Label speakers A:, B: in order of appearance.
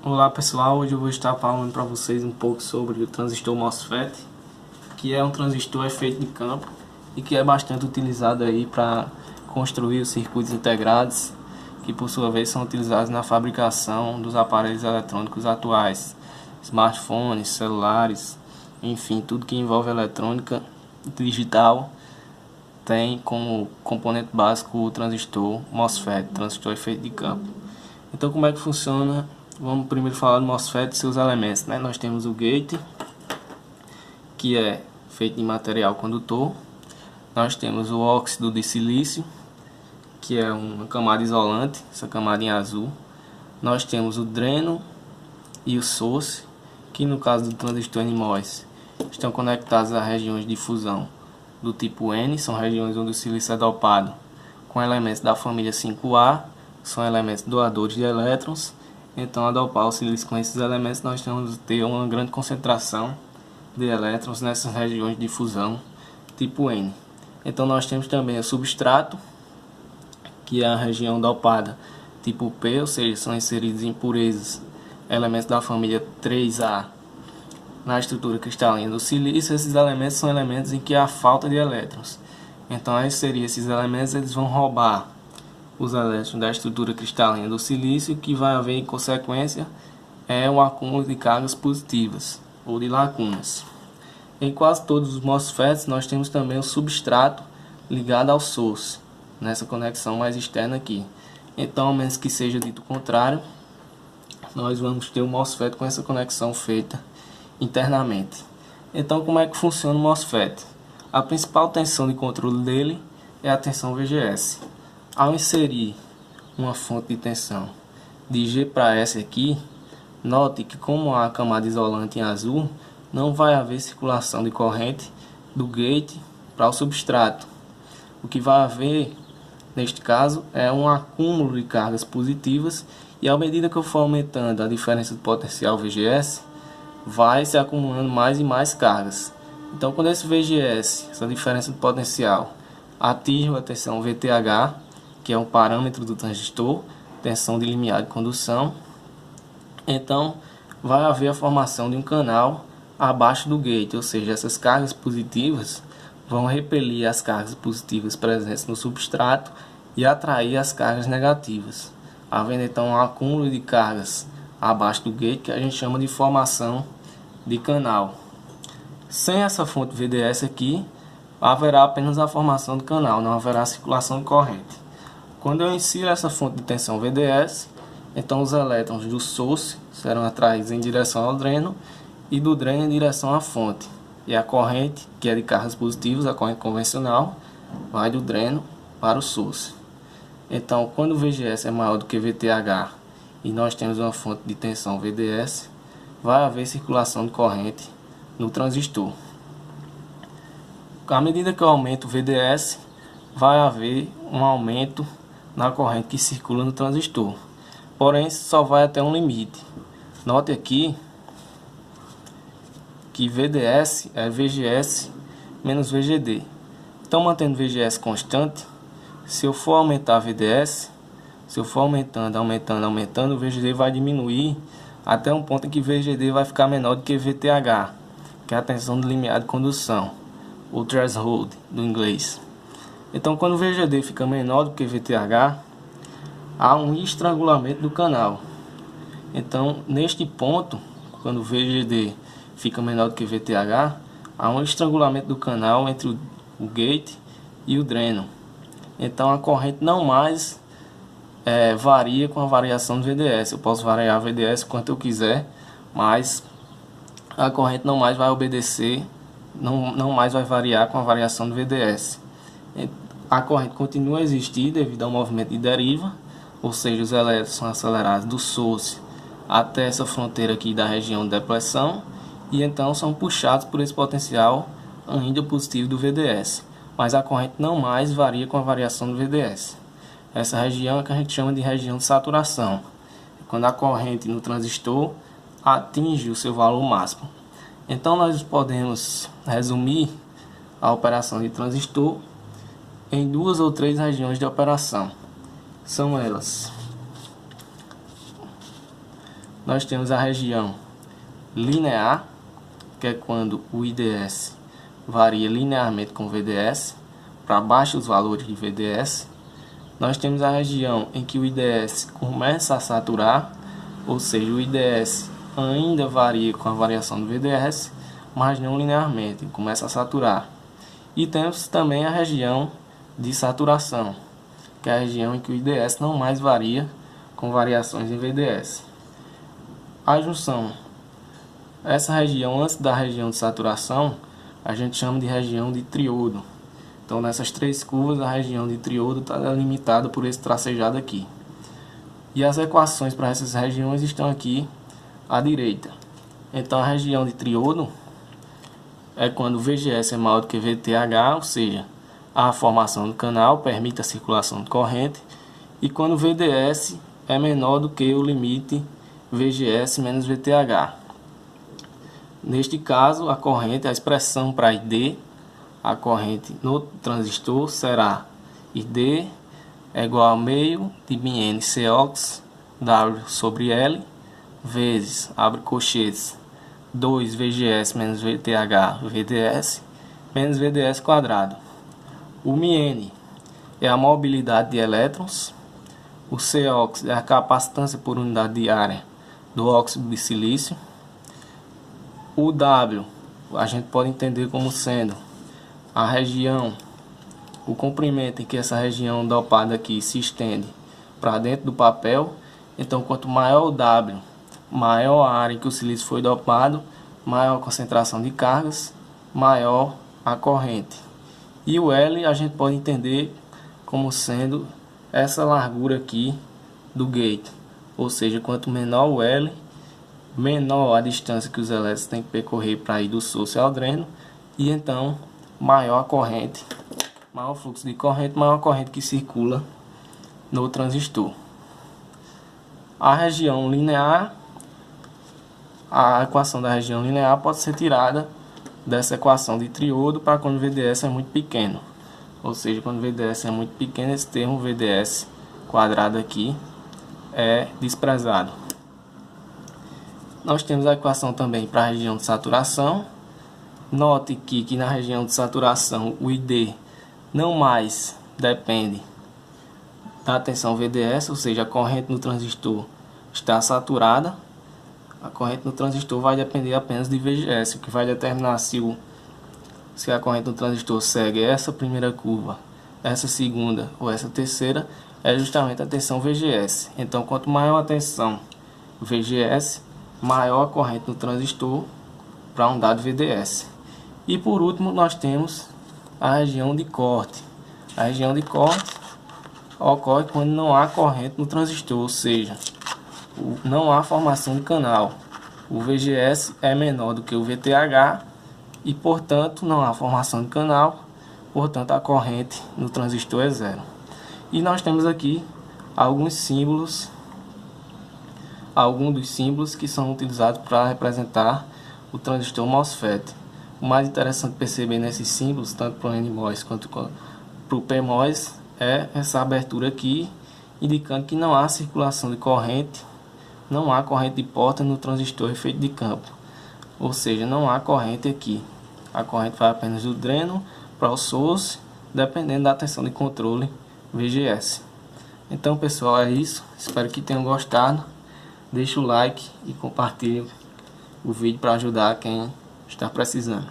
A: Olá pessoal, hoje eu vou estar falando para vocês um pouco sobre o transistor MOSFET, que é um transistor efeito de campo e que é bastante utilizado aí para construir os circuitos integrados, que por sua vez são utilizados na fabricação dos aparelhos eletrônicos atuais, smartphones, celulares, enfim, tudo que envolve eletrônica digital tem como componente básico o transistor MOSFET, transistor efeito de campo. Então como é que funciona? Vamos primeiro falar do MOSFET e seus elementos, né? Nós temos o gate, que é feito de material condutor. Nós temos o óxido de silício, que é uma camada isolante, essa camada em azul. Nós temos o dreno e o source, que no caso do transistor NMOS estão conectados a regiões de fusão do tipo N, são regiões onde o silício é dopado com elementos da família 5A, são elementos doadores de elétrons. Então, ao dopar o silício com esses elementos, nós temos que ter uma grande concentração de elétrons nessas regiões de fusão tipo N. Então, nós temos também o substrato, que é a região dopada tipo P, ou seja, são inseridos impurezas, elementos da família 3A na estrutura cristalina do silício. Esses elementos são elementos em que há falta de elétrons. Então, ao inserir esses elementos, eles vão roubar os elétrons da estrutura cristalina do silício, que vai haver em consequência é o acúmulo de cargas positivas ou de lacunas. Em quase todos os MOSFETs nós temos também o substrato ligado ao source, nessa conexão mais externa aqui. Então, ao menos que seja dito o contrário, nós vamos ter o MOSFET com essa conexão feita internamente. Então, como é que funciona o MOSFET? A principal tensão de controle dele é a tensão VGS. Ao inserir uma fonte de tensão de G para S aqui, note que como há a camada isolante em azul, não vai haver circulação de corrente do gate para o substrato. O que vai haver, neste caso, é um acúmulo de cargas positivas, e à medida que eu for aumentando a diferença de potencial VGS, vai se acumulando mais e mais cargas. Então, quando esse VGS, essa diferença de potencial, atinge a tensão VTH, que é um parâmetro do transistor, tensão de limiar de condução, então vai haver a formação de um canal abaixo do gate, ou seja, essas cargas positivas vão repelir as cargas positivas presentes no substrato e atrair as cargas negativas, havendo então um acúmulo de cargas abaixo do gate, que a gente chama de formação de canal. Sem essa fonte VDS aqui, haverá apenas a formação do canal, não haverá circulação de corrente. Quando eu insiro essa fonte de tensão VDS, então os elétrons do source serão atraídos em direção ao dreno e do dreno em direção à fonte. E a corrente, que é de cargas positivas, a corrente convencional, vai do dreno para o source. Então, quando o VGS é maior do que VTH e nós temos uma fonte de tensão VDS, vai haver circulação de corrente no transistor. À medida que eu aumento o VDS, vai haver um aumento na corrente que circula no transistor. Porém, isso só vai até um limite. Note aqui que VDS é VGS menos VGD. Então, mantendo VGS constante, se eu for aumentar VDS, se eu for aumentando, o VGD vai diminuir até um ponto em que VGD vai ficar menor do que VTH, que é a tensão do limiar de condução, o threshold do inglês. Então, quando o VGD fica menor do que VTH, há um estrangulamento do canal. Então, neste ponto, quando o VGD fica menor do que VTH, há um estrangulamento do canal entre o gate e o dreno. Então, a corrente não mais varia com a variação do VDS. Eu posso variar a VDS quanto eu quiser, mas a corrente não mais vai obedecer, não mais vai variar com a variação do VDS. A corrente continua a existir devido ao movimento de deriva, ou seja, os elétrons são acelerados do source até essa fronteira aqui da região de depressão, e então são puxados por esse potencial ainda positivo do VDS. Mas a corrente não mais varia com a variação do VDS. Essa região é que a gente chama de região de saturação, quando a corrente no transistor atinge o seu valor máximo. Então nós podemos resumir a operação de transistor em 2 ou 3 regiões de operação. São elas: nós temos a região linear, que é quando o IDS varia linearmente com o VDS, para baixo os valores de VDS. Nós temos a região em que o IDS começa a saturar, ou seja, o IDS ainda varia com a variação do VDS, mas não linearmente, começa a saturar. E temos também a região de saturação, que é a região em que o IDS não mais varia com variações em VDS. A junção, essa região antes da região de saturação, a gente chama de região de triodo. Então nessas três curvas a região de triodo está delimitada por esse tracejado aqui. E as equações para essas regiões estão aqui à direita. Então a região de triodo é quando o VGS é maior do que VTH, ou seja, a formação do canal permite a circulação de corrente, e quando o VDS é menor do que o limite VGS menos VTH. Neste caso, a corrente, a expressão para ID, a corrente no transistor será ID é igual a meio de μN Cox W sobre L vezes, abre colchetes, 2 VGS menos VTH VDS menos VDS quadrado. O μN é a mobilidade de elétrons, o Cox é a capacitância por unidade de área do óxido de silício, o W a gente pode entender como sendo a região, o comprimento em que essa região dopada aqui se estende para dentro do papel. Então quanto maior o W, maior a área em que o silício foi dopado, maior a concentração de cargas, maior a corrente. E o L a gente pode entender como sendo essa largura aqui do gate, ou seja, quanto menor o L, menor a distância que os elétrons têm que percorrer para ir do source ao dreno, e então maior a corrente, maior o fluxo de corrente, maior a corrente que circula no transistor. A região linear, a equação da região linear pode ser tirada dessa equação de triodo para quando o VDS é muito pequeno. Ou seja, quando o VDS é muito pequeno, esse termo VDS quadrado aqui é desprezado. Nós temos a equação também para a região de saturação. Note que na região de saturação o ID não mais depende da tensão VDS, ou seja, a corrente no transistor está saturada. A corrente no transistor vai depender apenas de VGS, o que vai determinar se a corrente no transistor segue essa primeira curva, essa segunda ou essa terceira, é justamente a tensão VGS. Então, quanto maior a tensão VGS, maior a corrente no transistor para um dado VDS. E por último, nós temos a região de corte. A região de corte ocorre quando não há corrente no transistor, ou seja, não há formação de canal. O VGS é menor do que o VTH e, portanto, não há formação de canal, portanto, a corrente no transistor é zero. E nós temos aqui alguns símbolos, alguns dos símbolos que são utilizados para representar o transistor MOSFET. O mais interessante perceber nesses símbolos, tanto para o NMOS quanto para o PMOS, é essa abertura aqui, indicando que não há circulação de corrente, não há corrente de porta no transistor efeito de campo. Ou seja, não há corrente aqui. A corrente vai apenas do dreno para o source, dependendo da tensão de controle VGS. Então, pessoal, é isso. Espero que tenham gostado. Deixe o like e compartilhe o vídeo para ajudar quem está precisando.